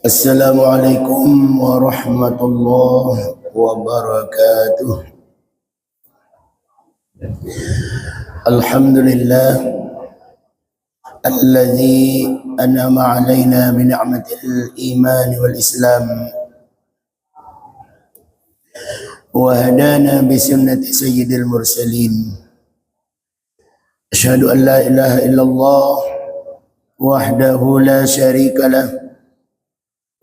Assalamualaikum warahmatullahi wabarakatuh. Alhamdulillah alladzi an'ama 'alaina bi ni'matil iman wal islam wa hadana bi sunnati sayyidil mursalin. Asyhadu an la ilaha illallah wahdahu la syarika lah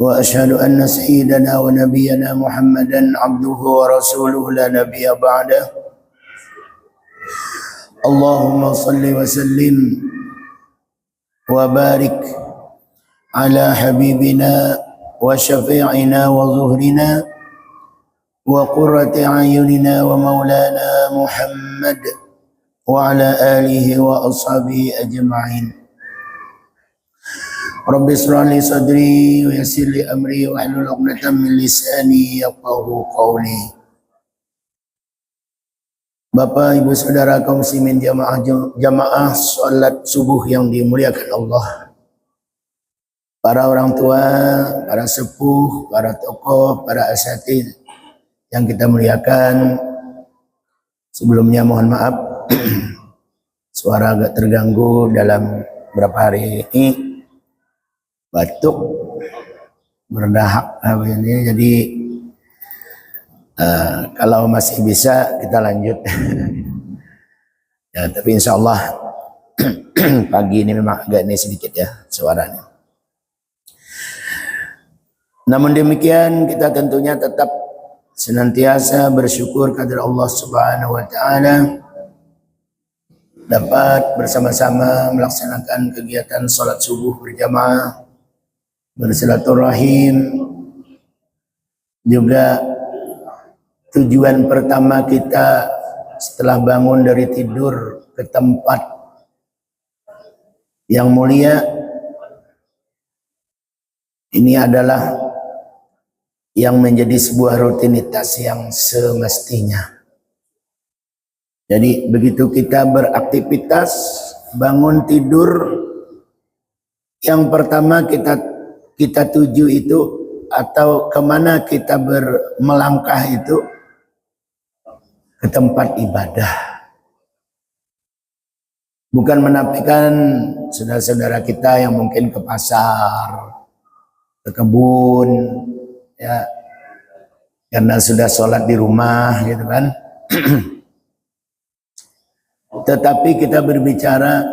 wa asyhadu anna sayyidana wa nabiyyana Muhammadan abduhu wa rasuluhu la nabiyya ba'dah. Allahumma salli wa sallim wa barik ala habibina wa syafi'ina wa zuhrina wa qurrati a'yunina wa maulana Muhammad wa ala alihi wa ashabihi ajma'in. Rabbi ishrah li sadri wa yassir li amri wa hlul 'uqdatam min lisani yafqahu qawli. Bapak, Ibu, Saudara kaum muslimin jamaah salat subuh yang dimuliakan Allah. Para orang tua, para sepuh, para tokoh, para asatidz yang kita muliakan. Sebelumnya mohon maaf suara agak terganggu dalam beberapa hari ini. Batuk, berdahak ini, jadi kalau masih bisa kita lanjut. Ya, tapi insya Allah pagi ini memang agak ini sedikit ya suaranya. Namun demikian kita tentunya tetap senantiasa bersyukur kepada Allah Subhanahu wa taala dapat bersama-sama melaksanakan kegiatan salat subuh berjamaah, bersilaturahim. Juga tujuan pertama kita setelah bangun dari tidur ke tempat yang mulia ini adalah yang menjadi sebuah rutinitas yang semestinya. Jadi begitu kita beraktivitas, bangun tidur, yang pertama kita tuju itu atau kemana kita melangkah itu ke tempat ibadah. Bukan menafikan saudara-saudara kita yang mungkin ke pasar, ke kebun, ya, karena sudah sholat di rumah, gitu kan. Tetapi kita berbicara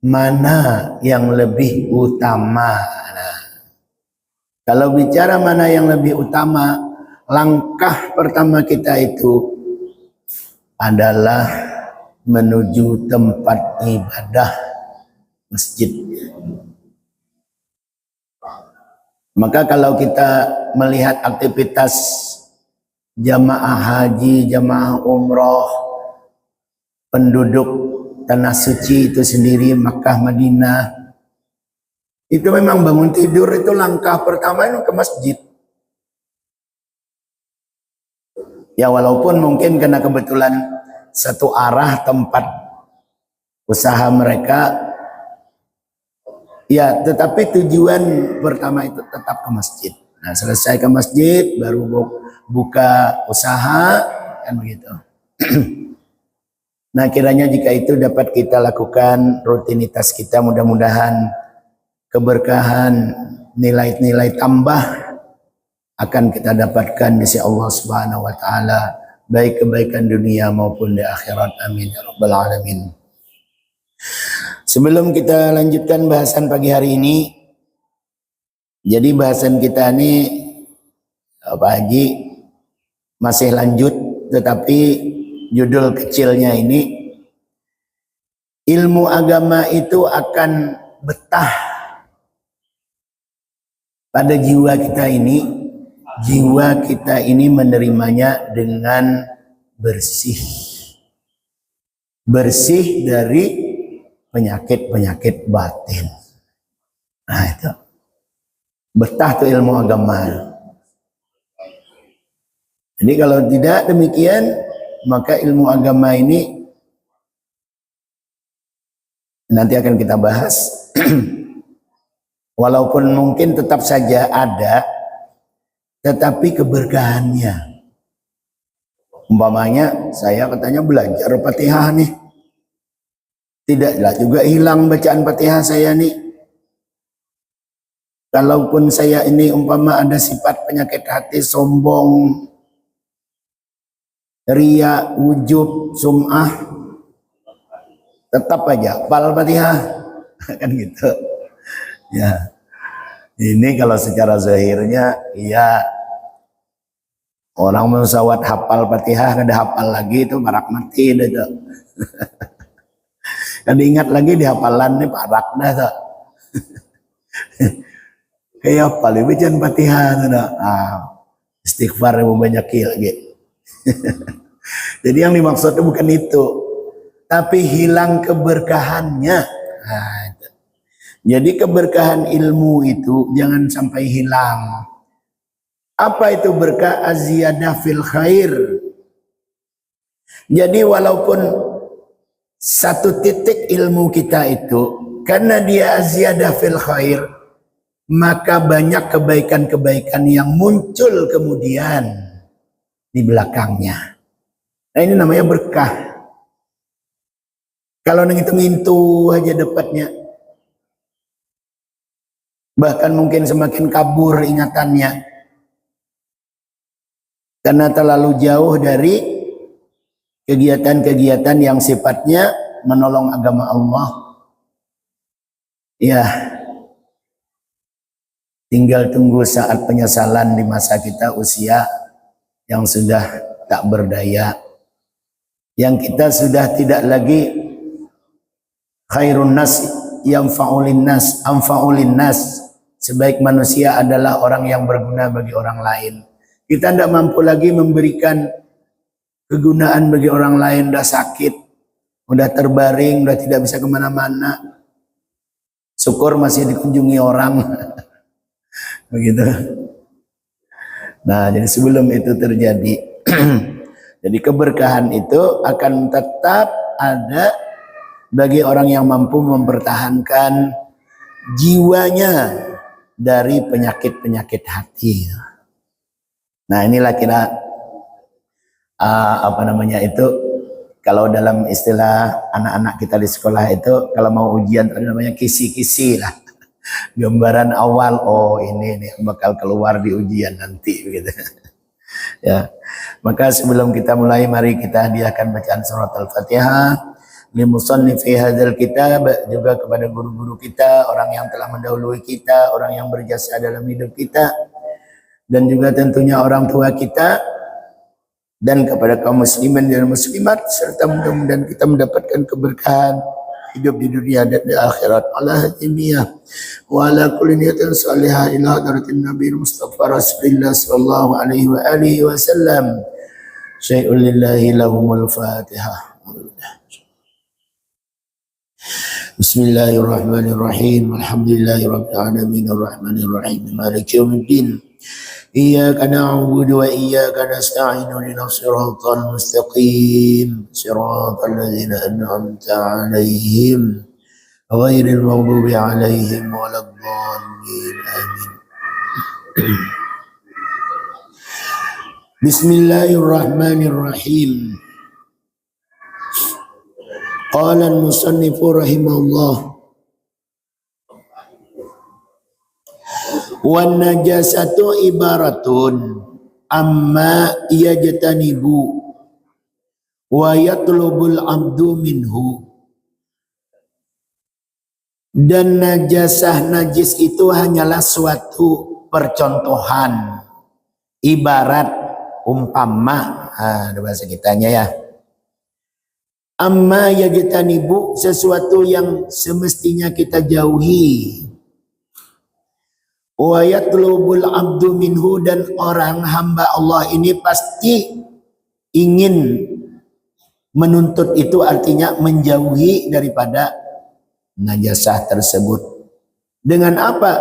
mana yang lebih utama. Nah, kalau bicara mana yang lebih utama, langkah pertama kita itu adalah menuju tempat ibadah, masjid. Maka kalau kita melihat aktivitas jamaah haji, jamaah umroh, penduduk tanah suci itu sendiri, Makkah, Madinah, itu memang bangun tidur itu langkah pertama itu ke masjid. Ya walaupun mungkin karena kebetulan satu arah tempat usaha mereka, ya tetapi tujuan pertama itu tetap ke masjid. Nah selesai ke masjid baru buka usaha, kan begitu. Nah kiranya jika itu dapat kita lakukan rutinitas kita, mudah-mudahan keberkahan, nilai-nilai tambah akan kita dapatkan di sisi Allah Subhanahu wa taala, baik kebaikan dunia maupun di akhirat. Amin ya rabbal alamin. Sebelum kita lanjutkan bahasan pagi hari ini, jadi bahasan kita ini Pak Haji masih lanjut, tetapi judul kecilnya ini, ilmu agama itu akan betah pada jiwa kita ini jiwa kita ini menerimanya dengan bersih. Bersih dari penyakit-penyakit batin. Nah itu. Betah tuh ilmu agama. Jadi kalau tidak demikian, maka ilmu agama ini nanti akan kita bahas. Walaupun mungkin tetap saja ada, tetapi keberkahannya. Umpamanya saya katanya belajar Fatihah nih. Tidaklah juga hilang bacaan Fatihah saya nih. Kalaupun saya ini umpama ada sifat penyakit hati, sombong, ria, ujub, sum'ah, tetap aja hafal Fatihah. Kan gitu. Ya. Ini kalau secara zahirnya ya orang musawat hafal Fatihah, kada hafal lagi itu barak mati dah tuh. Kada ingat lagi di hafalan nih barak dah tuh. Kayak hafal bacaan Fatihah tuh dah. Istighfar yang banyak lagi. Jadi yang dimaksud itu bukan itu, tapi hilang keberkahannya. Nah, itu. Jadi keberkahan ilmu itu jangan sampai hilang. Apa itu berkah? Aziyadah fil khair. Jadi walaupun satu titik ilmu kita itu, karena dia aziyadah fil khair, maka banyak kebaikan-kebaikan yang muncul kemudian di belakangnya. Nah ini namanya berkah. Kalau ngintu-ngintu aja dapatnya, bahkan mungkin semakin kabur ingatannya, karena terlalu jauh dari kegiatan-kegiatan yang sifatnya menolong agama Allah. Ya, tinggal tunggu saat penyesalan di masa kita usia yang sudah tak berdaya, yang kita sudah tidak lagi khairun nas yang fa'ulin nas, amfa'ulin nas. Sebaik manusia adalah orang yang berguna bagi orang lain. Kita tidak mampu lagi memberikan kegunaan bagi orang lain, udah sakit, udah terbaring, udah tidak bisa kemana-mana. Syukur masih dikunjungi orang. Begitu. Nah, jadi sebelum itu terjadi, jadi keberkahan itu akan tetap ada bagi orang yang mampu mempertahankan jiwanya dari penyakit-penyakit hati. Nah, inilah kira apa namanya itu, kalau dalam istilah anak-anak kita di sekolah itu kalau mau ujian ada namanya kisi-kisi lah. Gambaran awal, oh ini nih bakal keluar di ujian nanti begitu. Ya. Maka sebelum kita mulai, mari kita hadiahkan bacaan surat Al-Fatihah li musannifi hadzal kitab, juga kepada guru-guru kita, orang yang telah mendahului kita, orang yang berjasa dalam hidup kita, dan juga tentunya orang tua kita, dan kepada kaum muslimin dan muslimat, serta mudah-mudahan kita mendapatkan keberkahan hidup di dunia dan di akhirat. Ala hadiniyah wa ala kulli niyatin salihah ila hadratin Nabi Mustafa Rasulullah sallallahu alaihi wa alihi wasallam. Syai'un lillahi lahumul Fatihah. Bismillahirrahmanirrahim. Alhamdulillahirabbil alamin arrahmanir rahim maliki yaumiddin. Iyyaka na'budu wa iyyaka nasta'in ihdinas siratal mustaqim siratal ladzina an'amta 'alaihim ghairil maghdubi 'alaihim waladdallin amin. Bismillahirrahmanirrahim. Qala al-musannifu rahimahullah, wan najasatu ibaratun amma yajtanibu wa yatlubul abdu minhu. Dan najis itu hanyalah suatu percontohan, ibarat, umpama, ada bahasa kitanya ya. Amma yajtanibu, sesuatu yang semestinya kita jauhi. Wa yatlubul abdu minhu, dan orang hamba Allah ini pasti ingin menuntut itu, artinya menjauhi daripada najasah tersebut. Dengan apa?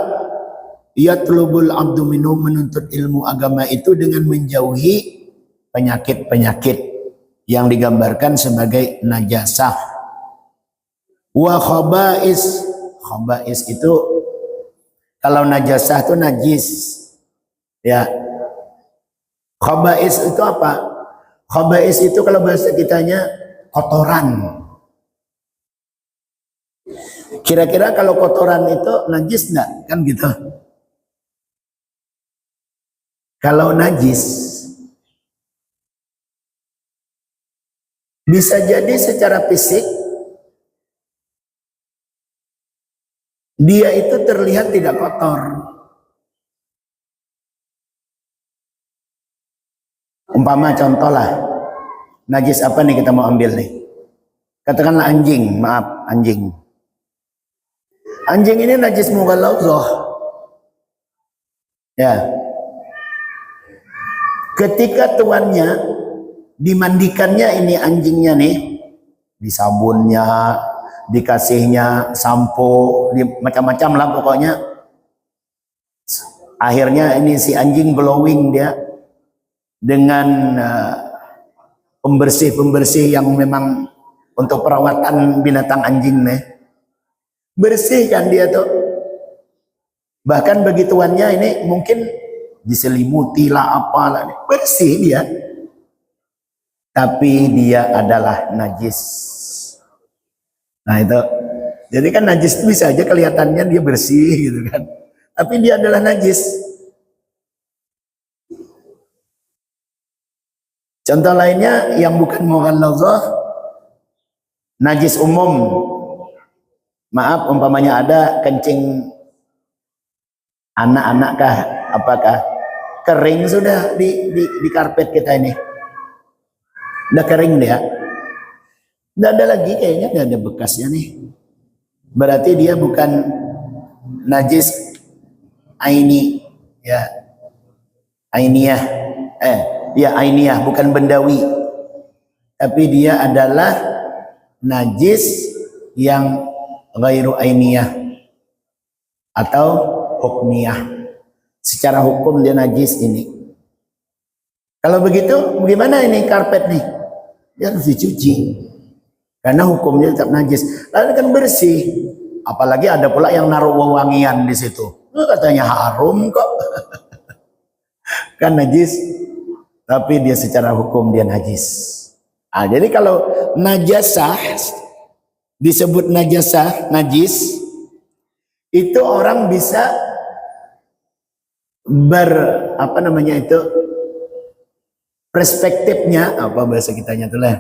Yatlubul abdu minhu, menuntut ilmu agama itu dengan menjauhi penyakit-penyakit yang digambarkan sebagai najasah. Wa khaba'is, khaba'is itu kalau najasah itu najis, ya. Khaba'is itu apa? Khaba'is itu kalau bahasa kitanya kotoran. Kira-kira kalau kotoran itu najis enggak? Kan gitu. Kalau najis bisa jadi secara fisik dia itu terlihat tidak kotor. Umpama contoh lah, najis apa nih kita mau ambil nih? Katakanlah anjing, maaf, anjing. Anjing ini najis mughalladhah. Ya. Ketika tuannya dimandikannya ini anjingnya nih, disabunnya, dikasihnya sampo, macam-macam lah pokoknya. Akhirnya ini si anjing glowing dia dengan pembersih-pembersih yang memang untuk perawatan binatang anjing nih. Bersih kan dia tuh. Bahkan bagi tuannya ini mungkin diselimuti lah apalah, bersih dia. Tapi dia adalah najis. Nah itu, jadi kan najis itu bisa aja kelihatannya dia bersih gitu kan, tapi dia adalah najis. Contoh lainnya yang bukan mughalladhah, najis umum. Maaf, umpamanya ada kencing anak-anak kah, apakah kering sudah di karpet kita ini, udah kering dia. Nggak ada lagi kayaknya, nggak ada bekasnya nih. Berarti dia bukan najis aini, ya ainiyah, ya ainiyah, bukan bendawi. Tapi dia adalah najis yang ghairu ainiyah atau hukmiyah. Secara hukum dia najis ini. Kalau begitu, bagaimana ini karpet nih? Dia harus dicuci. Karena hukumnya tetap najis. Lalu kan bersih. Apalagi ada pula yang naruh wewangian di situ. Katanya harum kok. Kan najis. Tapi dia secara hukum dia najis. Nah, jadi kalau najasah disebut najasah, najis, itu orang bisa perspektifnya, apa bahasa kitanya tuh lah,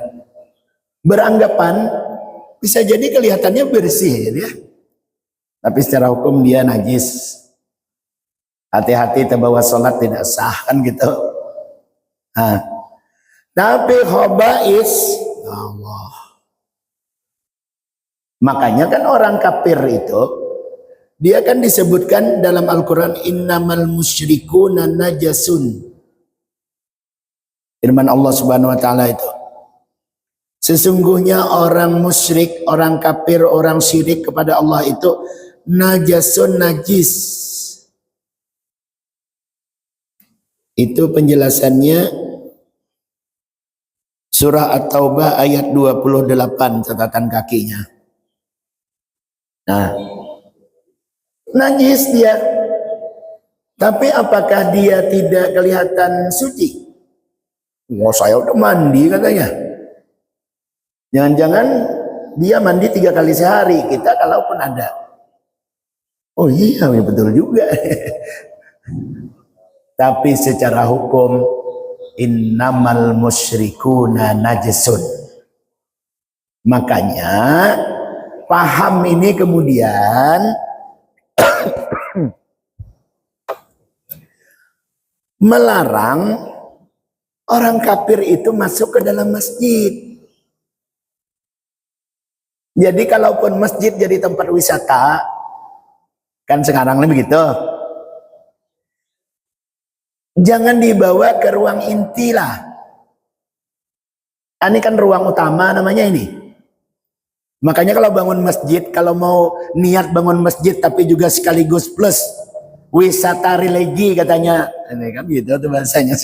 beranggapan bisa jadi kelihatannya bersih ya, tapi secara hukum dia najis. Hati-hati terbawa sholat tidak sah kan gitu. Nah, tapi khaba'is Allah. Makanya kan orang kafir itu dia kan disebutkan dalam Al-Quran innamal musyrikuna najasun. Firman Allah Subhanahu wa taala itu, sesungguhnya orang musyrik, orang kafir, orang syirik kepada Allah itu najasun, najis. Itu penjelasannya surah At-Taubah ayat 28 catatan kakinya. Nah, najis dia. Tapi apakah dia tidak kelihatan suci? Oh, saya udah mandi katanya. Jangan-jangan dia mandi 3 kali sehari. Kita kalaupun ada. Oh iya, betul juga. Tapi secara hukum innamal musyrikuna najisun. Makanya paham ini kemudian melarang orang kafir itu masuk ke dalam masjid. Jadi kalaupun masjid jadi tempat wisata, kan sekarang begitu. Jangan dibawa ke ruang inti lah. Ini kan ruang utama namanya ini. Makanya kalau bangun masjid, kalau mau niat bangun masjid tapi juga sekaligus plus wisata religi katanya. Ini kan gitu tuh bahasanya.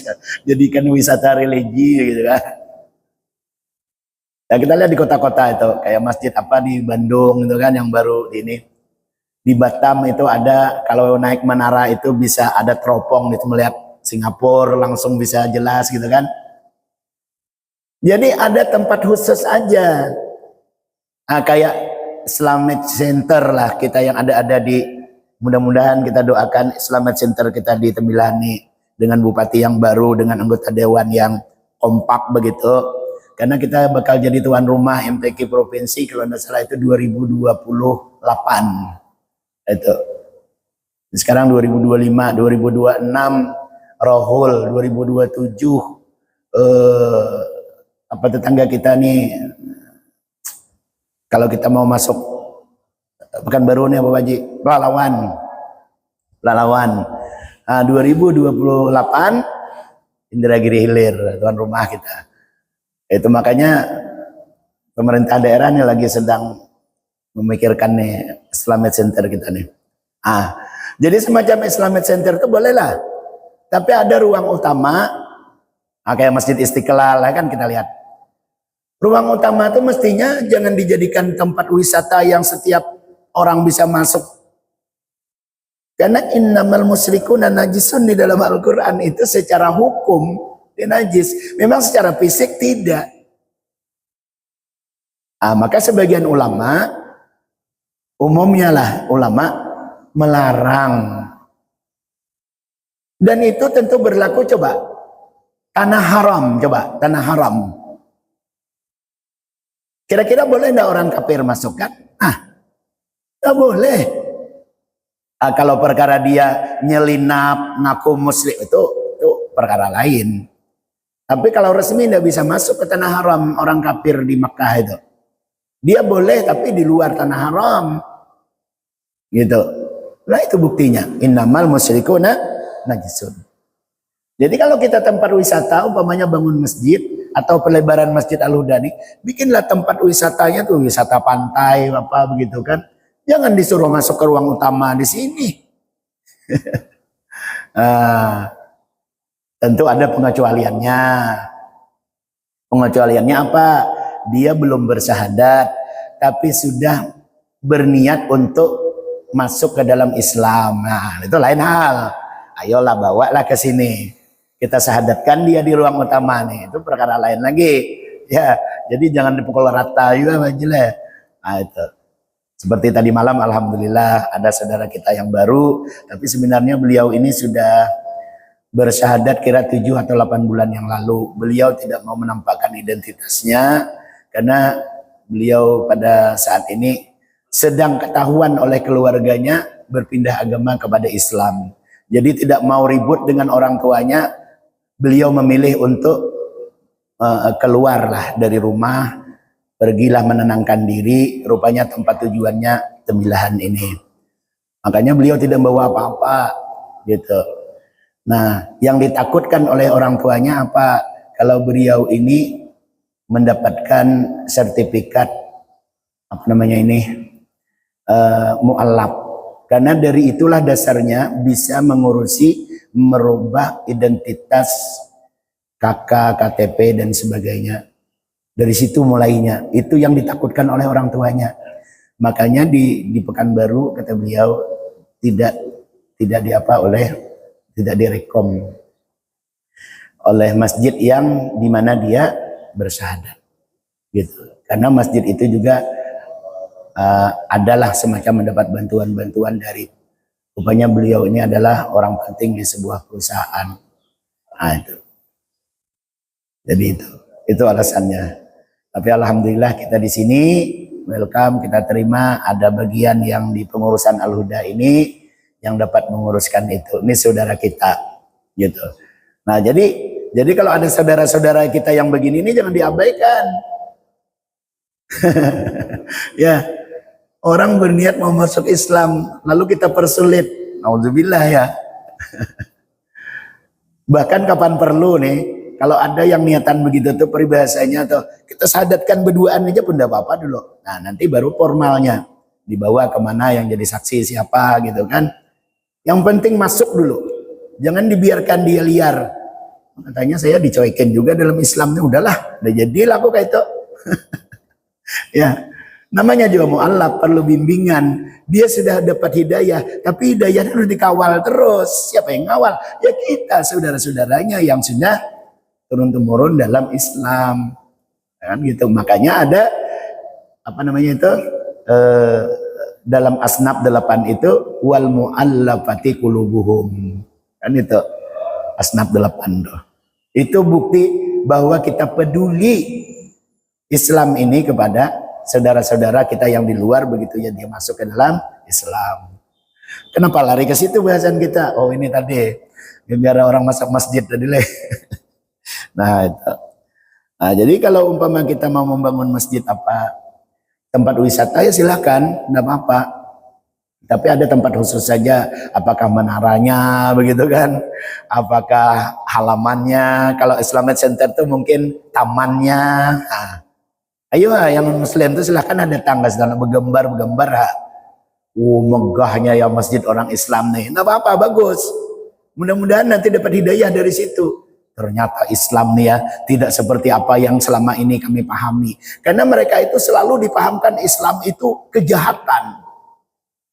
Jadikan wisata religi gitu kan. Nah, kita lihat di kota-kota itu kayak masjid apa di Bandung itu kan yang baru ini. Di Batam itu ada, kalau naik menara itu bisa ada teropong itu melihat Singapura langsung bisa jelas gitu kan. Jadi ada tempat khusus aja. Nah, kayak Islamic Center lah kita yang ada di, mudah-mudahan kita doakan Islamic Center kita di Tembilani dengan bupati yang baru, dengan anggota dewan yang kompak begitu. Karena kita bakal jadi tuan rumah MTQ provinsi kalau tidak salah itu 2028. Itu. Sekarang 2025, 2026 Rohul, 2027 apa tetangga kita nih, kalau kita mau masuk Pekanbaru nih Pak Haji, Pelalawan. Nah, 2028 Indragiri Hilir tuan rumah kita. Itu makanya pemerintah daerah nih lagi sedang memikirkan nih Islamic Center kita nih. Jadi semacam Islamic Center itu bolehlah. Tapi ada ruang utama, kayak Masjid Istiqlal kan kita lihat. Ruang utama itu mestinya jangan dijadikan tempat wisata yang setiap orang bisa masuk. Karena innamal musyrikuna najisun di dalam Al-Quran itu secara hukum dia najis. Memang secara fisik tidak. Maka sebagian ulama, umumnya lah ulama melarang. Dan itu tentu berlaku coba. Tanah haram. Kira-kira boleh enggak orang kafir masuk kan? Enggak boleh. Kalau perkara dia nyelinap, ngaku muslim itu perkara lain. Tapi kalau resmi enggak bisa masuk ke tanah haram orang kafir di Makkah itu. Dia boleh tapi di luar tanah haram. Gitu. Nah itu buktinya. Innamal musyrikuna najisun. Jadi kalau kita tempat wisata, umpamanya bangun masjid atau pelebaran Masjid Al-Huda nih, bikinlah tempat wisatanya tuh wisata pantai apa begitu kan. Jangan disuruh masuk ke ruang utama di sini. Tentu ada pengecualiannya. Pengecualiannya apa? Dia belum bersyahadat, tapi sudah berniat untuk masuk ke dalam Islam. Nah, itu lain hal. Ayolah bawalah ke sini. Kita syahadatkan dia di ruang utama nih. Itu perkara lain lagi. Ya, jadi jangan dipukul rata juga majelis. Nah, itu. Seperti tadi malam alhamdulillah ada saudara kita yang baru, tapi sebenarnya beliau ini sudah bersyahadat kira 7 atau 8 bulan yang lalu. Beliau tidak mau menampakkan identitasnya karena beliau pada saat ini sedang ketahuan oleh keluarganya berpindah agama kepada Islam. Jadi tidak mau ribut dengan orang tuanya, beliau memilih untuk keluarlah dari rumah, pergilah menenangkan diri, rupanya tempat tujuannya Tembilahan ini. Makanya beliau tidak bawa apa-apa gitu. Nah, yang ditakutkan oleh orang tuanya apa? Kalau beliau ini mendapatkan sertifikat apa namanya ini mu'allaf. Karena dari itulah dasarnya bisa mengurusi merubah identitas KK, KTP dan sebagainya. Dari situ mulainya. Itu yang ditakutkan oleh orang tuanya. Makanya di Pekanbaru kata beliau tidak direkom oleh masjid yang dimana dia bersyahadat. Gitu. Karena masjid itu juga adalah semacam mendapat bantuan-bantuan dari, rupanya beliau ini adalah orang penting di sebuah perusahaan. Nah, itu. Jadi itu alasannya. Tapi alhamdulillah kita di sini welcome, kita terima ada bagian yang di pengurusan Al-Huda ini yang dapat menguruskan itu. Ini saudara kita, gitu. Nah, jadi kalau ada saudara-saudara kita yang begini ini jangan diabaikan. Ya, orang berniat mau masuk Islam lalu kita persulit. Nauzubillah ya. Bahkan kapan perlu nih, kalau ada yang niatan begitu tuh peribahasanya tuh, kita sadatkan berduaan aja pun tidak apa-apa dulu. Nah nanti baru formalnya, dibawa kemana yang jadi saksi siapa gitu kan. Yang penting masuk dulu, jangan dibiarkan dia liar. Katanya saya dicuekin juga dalam Islamnya, udahlah, udah jadilah aku kayak itu. Ya, namanya juga mu'allaf perlu bimbingan. Dia sudah dapat hidayah, tapi hidayahnya harus dikawal terus. Siapa yang ngawal? Ya kita, saudara-saudaranya yang sudah turun-temurun dalam Islam. Kan gitu. Makanya ada apa namanya itu? Dalam asnaf 8 itu wal mu'allafati qulubuhum. Kan itu asnaf 8 tuh. Itu bukti bahwa kita peduli Islam ini kepada saudara-saudara kita yang di luar, begitu ya dia masuk ke dalam Islam. Kenapa lari ke situ bahasan kita? Oh ini tadi biar orang masuk masjid tadi leh. Nah itu. Nah, jadi kalau umpama kita mau membangun masjid apa tempat wisata ya silahkan, tidak apa-apa. Tapi ada tempat khusus saja, apakah menaranya begitu kan, apakah halamannya. Kalau Islamic Center itu mungkin tamannya. Nah, ayo yang muslim itu silahkan ada tangga sedang bergambar. Megahnya ya masjid orang Islam nih. Nggak apa-apa, bagus. Mudah-mudahan nanti dapat hidayah dari situ. Ternyata Islam nih ya tidak seperti apa yang selama ini kami pahami. Karena mereka itu selalu dipahamkan Islam itu kejahatan.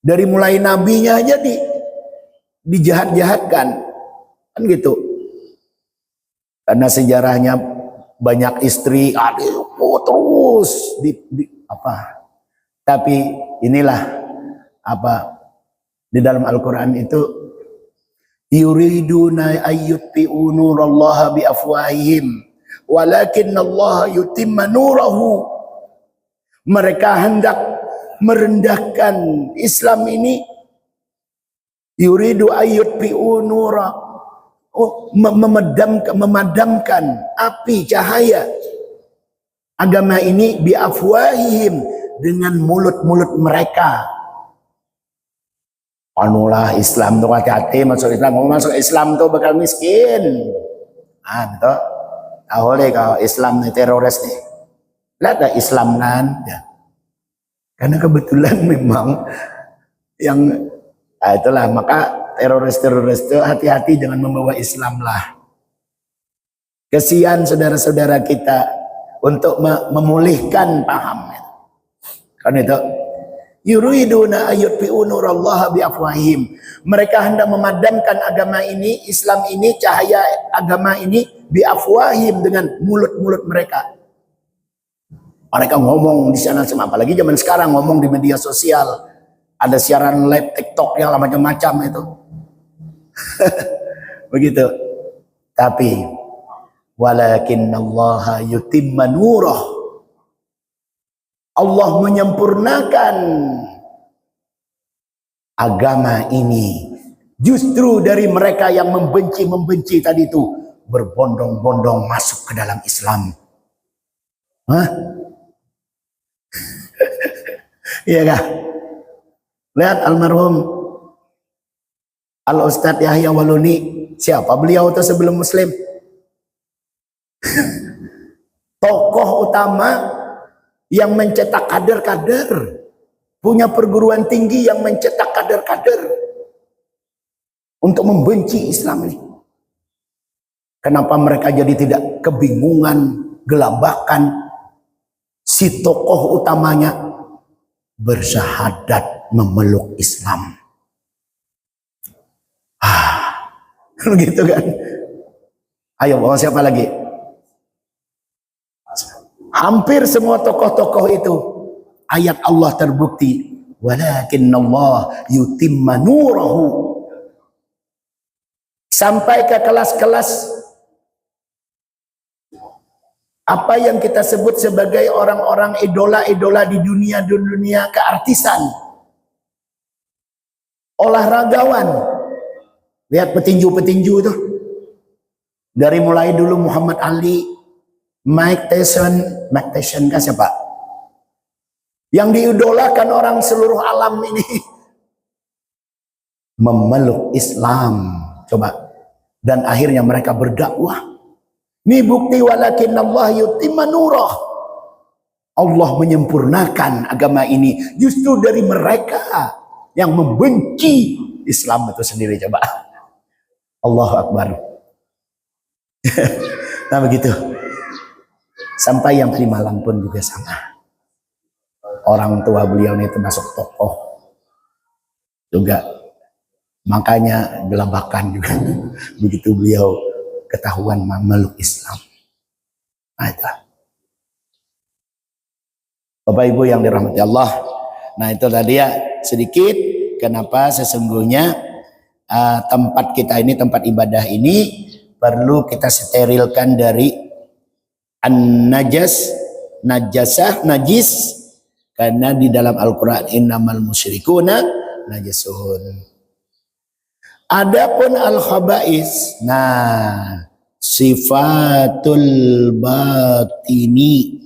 Dari mulai nabinya aja dijahat-jahatkan. Kan gitu. Karena sejarahnya banyak istri, aduh terus apa. Tapi inilah apa di dalam Al-Qur'an itu yuriduna ayyutfi'u nurallaha biafwahihim walakinnallaha yutimma nurahu. Mereka hendak merendahkan Islam ini, yuridu ayyutfi'u nura, memadamkan api cahaya agama ini biafwahihim, dengan mulut-mulut mereka. Anulah Islam tuh hati-hati masuk Islam, mau masuk Islam tuh bakal miskin. Ah, itu tahu deh kalau Islam nih teroris nih. Lihat ada Islam kan? Ya. Karena kebetulan memang yang itulah, maka teroris-teroris itu hati-hati jangan membawa Islam lah. Kesian saudara-saudara kita untuk memulihkan paham. Kan itu yuriduna ayyutfi'u nurallaha biafwahihim. Mereka hendak memadamkan agama ini, Islam ini, cahaya agama ini biafwahihim, dengan mulut-mulut mereka. Mereka ngomong di sana semua, apalagi zaman sekarang ngomong di media sosial, ada siaran live TikTok yang macam-macam itu. Begitu. Tapi walakinnallaha yutimma nurah. Allah menyempurnakan agama ini justru dari mereka yang membenci tadi itu, berbondong-bondong masuk ke dalam Islam. Hah? Iya kah? Lihat almarhum Al-Ustadz Yahya Waluni. Siapa beliau itu sebelum Muslim? Tokoh utama yang mencetak kader-kader, punya perguruan tinggi yang mencetak kader-kader untuk membenci Islam ini. Kenapa mereka jadi tidak kebingungan, gelabakan? Si tokoh utamanya bersyahadat memeluk Islam. Gitu kan? Ayo, bawa siapa lagi? Hampir semua tokoh-tokoh itu ayat Allah terbukti, walakinnallaha yutimma nurahu. Sampai ke kelas-kelas apa yang kita sebut sebagai orang-orang idola-idola di dunia keartisan, olahragawan. Lihat petinju-petinju itu, dari mulai dulu Muhammad Ali, Mike Tyson kan siapa? Yang diidolakan orang seluruh alam ini memeluk Islam. Coba Dan akhirnya mereka berdakwah. Ini bukti walakin Allah yutimma nurah. Allah menyempurnakan agama ini justru dari mereka yang membenci Islam itu sendiri. Coba. Allahu Akbar. Nah begitu. Sampai yang tadi malam pun juga sama. Orang tua beliau ini termasuk tokoh juga. Makanya gelabakan juga. Begitu beliau ketahuan memeluk Islam. Nah itu. Bapak Ibu yang dirahmati Allah. Nah itu tadi ya sedikit. Kenapa sesungguhnya tempat kita ini, tempat ibadah ini perlu kita sterilkan dari najasah, najis. Karena di dalam Al-Quran innamal musyrikuna najasun. Adapun al-khaba'is, nah sifatul batini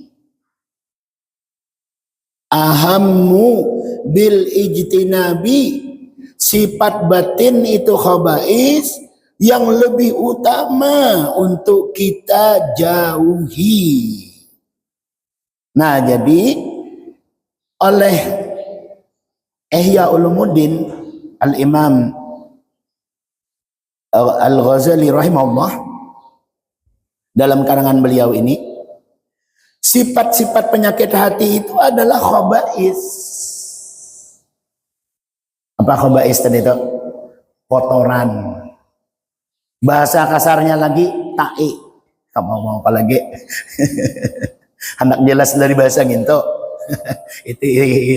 ahammu bil ijtinabi, sifat batin itu khaba'is yang lebih utama untuk kita jauhi. Nah jadi oleh Ihya Ulumuddin Al-Imam Al-Ghazali rahimahullah dalam karangan beliau ini, sifat-sifat penyakit hati itu adalah khaba'is. Apa khaba'is tadi itu? Kotoran. Bahasa kasarnya lagi ta'i. Kamu mau apa lagi? Anak jelas dari bahasa gitu. Itu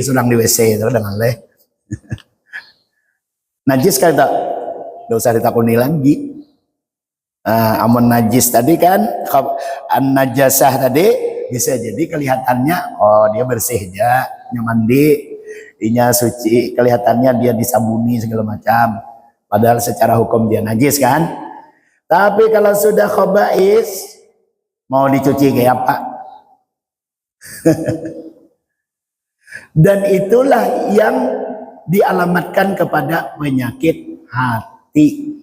sedang di WC itu dengan leh. Najis kan tak? Nggak usah ditakuni lagi. Amun najis tadi kan, an-najasah tadi bisa jadi kelihatannya, oh dia bersih aja, mandi, inya suci, kelihatannya dia disabuni segala macam. Padahal secara hukum dia najis kan. Tapi kalau sudah khaba'is, mau dicuci kayak apa? Dan itulah yang dialamatkan kepada penyakit hati.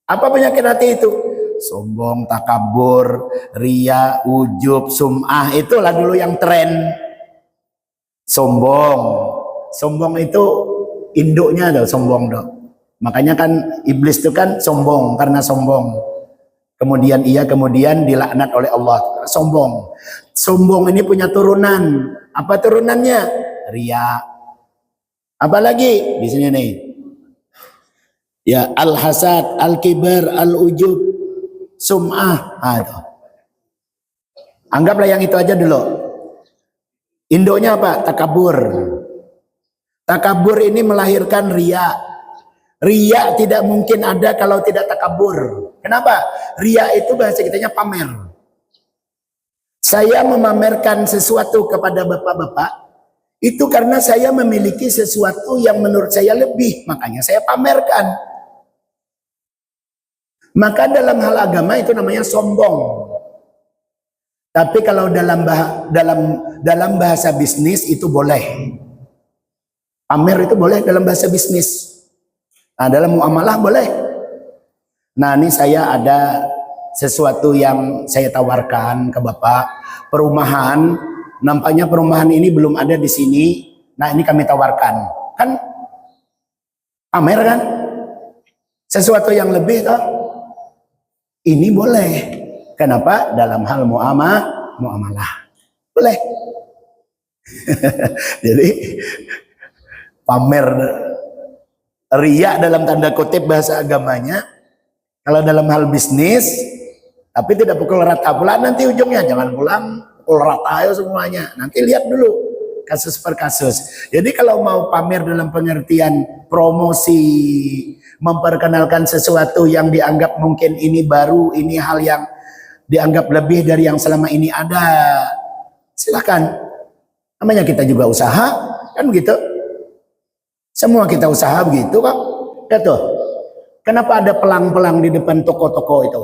Apa penyakit hati itu? Sombong, takabur, ria, ujub, sum'ah. Itulah dulu yang tren. Sombong. Sombong itu induknya ada sombong dong. Makanya kan iblis itu kan sombong karena sombong. Kemudian kemudian dilaknat oleh Allah. Sombong. Sombong ini punya turunan. Apa turunannya? Ria. Apalagi di sini nih. Ya, al-hasad, al-kibar, al-ujub, sum'ah. Itu. Anggaplah yang itu aja dulu. Induknya apa? Takabur. Takabur ini melahirkan ria. Ria tidak mungkin ada kalau tidak takabur. Kenapa? Ria itu bahasa kitanya pamer. Saya memamerkan sesuatu kepada bapak-bapak, itu karena saya memiliki sesuatu yang menurut saya lebih. Makanya saya pamerkan. Maka dalam hal agama itu namanya sombong. Tapi kalau dalam bahasa bisnis itu boleh. Pamer itu boleh dalam bahasa bisnis. Nah, dalam muamalah boleh. Nah, ini saya ada sesuatu yang saya tawarkan ke Bapak, perumahan. Nampaknya perumahan ini belum ada di sini. Nah, ini kami tawarkan. Kan pamer kan? Sesuatu yang lebih toh. Ini boleh. Kenapa? Dalam hal muamalah. Boleh. Jadi pamer riya dalam tanda kutip bahasa agamanya. Kalau dalam hal bisnis, tapi tidak pukul rata pula nanti ujungnya. Jangan pulang pukul rata ayo semuanya. Nanti lihat dulu kasus per kasus. Jadi kalau mau pamer dalam pengertian promosi, memperkenalkan sesuatu yang dianggap mungkin ini baru, ini hal yang dianggap lebih dari yang selama ini ada, silakan. Namanya kita juga usaha, kan begitu. Semua kita usaha begitu kok. Ya tuh. Kenapa ada pelang-pelang di depan toko-toko itu?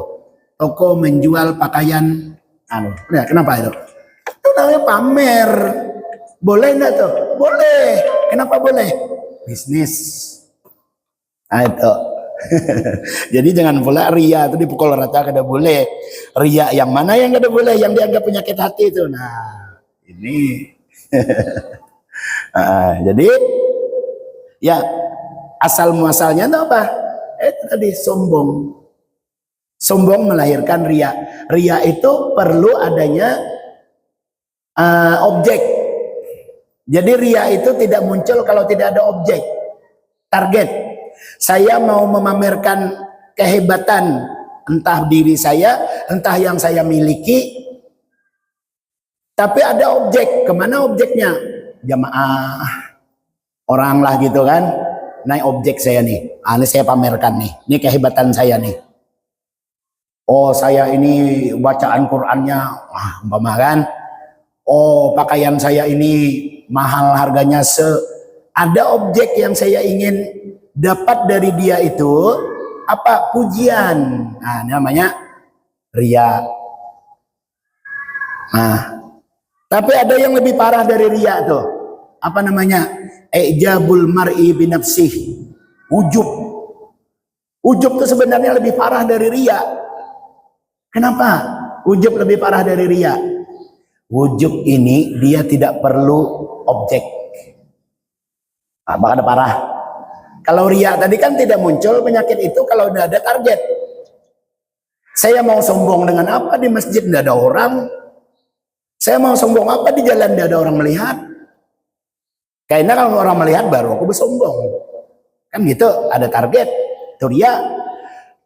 Toko menjual pakaian ya, kenapa itu? Itu namanya pamer. Boleh enggak tuh? Boleh. Kenapa boleh? Bisnis. Nah itu. Jadi jangan pula ria itu dipukul rata kada boleh. Ria yang mana yang kada boleh, yang dianggap penyakit hati itu. Nah, ini. Jadi ya asal muasalnya itu apa? Itu tadi sombong. Sombong melahirkan ria. Ria itu perlu adanya objek. Jadi ria itu tidak muncul kalau tidak ada objek. Target. Saya mau memamerkan kehebatan entah diri saya, entah yang saya miliki. Tapi ada objek. Kemana objeknya? Jamaah. Orang lah gitu kan. Nah objek saya nih. Ini saya pamerkan nih. Ini kehebatan saya nih. Oh saya ini bacaan Qur'annya. Umpama kan. Oh pakaian saya ini mahal harganya ada objek yang saya ingin dapat dari dia itu apa? Pujian. Nah namanya ria. Nah tapi ada yang lebih parah dari ria tuh. Apa namanya? Ijabul mar'i binafsih. Ujub. Ujub itu sebenarnya lebih parah dari ria. Kenapa? Ujub lebih parah dari ria. Ujub ini dia tidak perlu objek. Bahkan ada parah. Kalau ria tadi kan tidak muncul penyakit itu kalau udah ada target. Saya mau sombong dengan apa di masjid tidak ada orang. Saya mau sombong apa di jalan tidak ada orang melihat. Kayaknya kalau orang melihat baru aku bersombong. Kan gitu, ada target. Itu ria.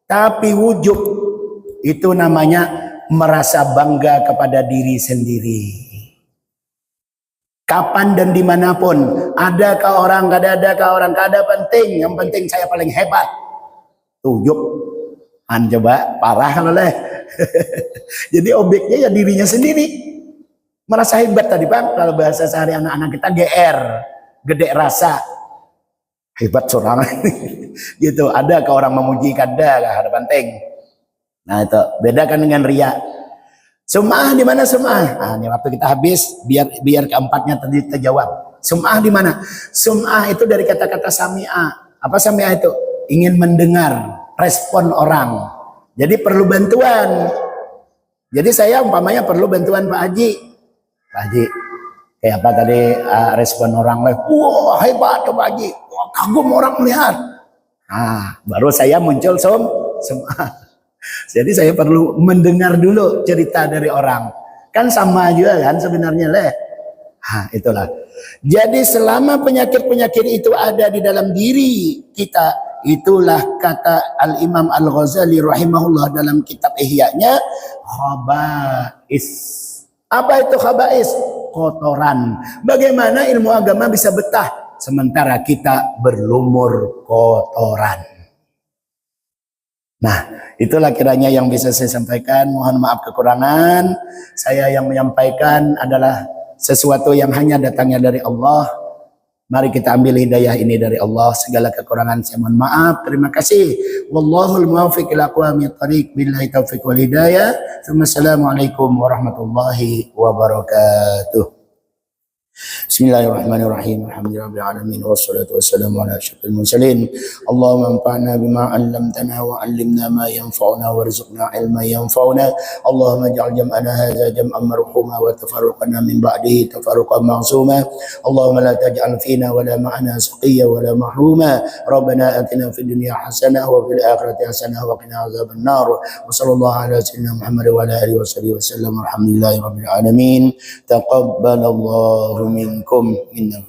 Tapi wujub itu namanya merasa bangga kepada diri sendiri. Kapan dan dimanapun, adakah orang, adakah orang, kada penting. Yang penting saya paling hebat. Ujub. Coba parah leh. Jadi objeknya ya dirinya sendiri. Merasa hebat tadi Pak. Kalau bahasa sehari anak-anak kita GR, gede rasa. Hebat seorang. Gitu. Adakah orang memuji, kada penting. Nah itu bedakan dengan ria. Sum'ah di mana sum'ah? Nah ini waktu kita habis biar keempatnya tadi terjawab. Sum'ah di mana? Sum'ah itu dari kata-kata sami'ah. Apa sami'ah itu? Ingin mendengar respon orang. Jadi perlu bantuan. Jadi saya umpamanya perlu bantuan Pak Haji. Pak Haji, kayak apa tadi respon orang lain? Wah hebat Pak Haji. Wah, kagum orang melihat. Nah baru saya muncul sum'ah. Jadi saya perlu mendengar dulu cerita dari orang. Kan sama juga kan sebenarnya leh. Itulah. Jadi selama penyakit-penyakit itu ada di dalam diri kita, itulah kata Al-Imam Al-Ghazali rahimahullah dalam kitab Ihya-nya, khaba'is. Apa itu khaba'is? Kotoran. Bagaimana ilmu agama bisa betah sementara kita berlumur kotoran? Nah, itulah kiranya yang bisa saya sampaikan. Mohon maaf kekurangan. Saya yang menyampaikan adalah sesuatu yang hanya datangnya dari Allah. Mari kita ambil hidayah ini dari Allah. Segala kekurangan saya mohon maaf. Terima kasih. Wallahul muwaffiq ila aqwamit thoriq. Billahi taufiq wal hidayah. Assalamualaikum warahmatullahi wabarakatuh. Bismillahirrahmanirrahim. Alhamdulillahirabbil alamin wassalatu wassalamu ala asyrafil mursalin. Allahumma anfa'na bima 'allamtana wa 'allimna ma yanfa'una warzuqna 'ilman yanfa'una. Allahumma ij'al jam'ana hadza jam'an marhuma wa tafarruqana min ba'dihi tafarruqan ma'suma. Allahumma la taj'al fina wa la ma'ana shaqiyya wa la mahruma. Rabbana atina fid dunya hasanah wa fil akhirati hasanah wa qina adzaban nar. Wa sallallahu ala sayyidina Muhammad wa ala alihi wasallam. Alhamdulillahirabbil alamin. Taqabbalallahu minkum minna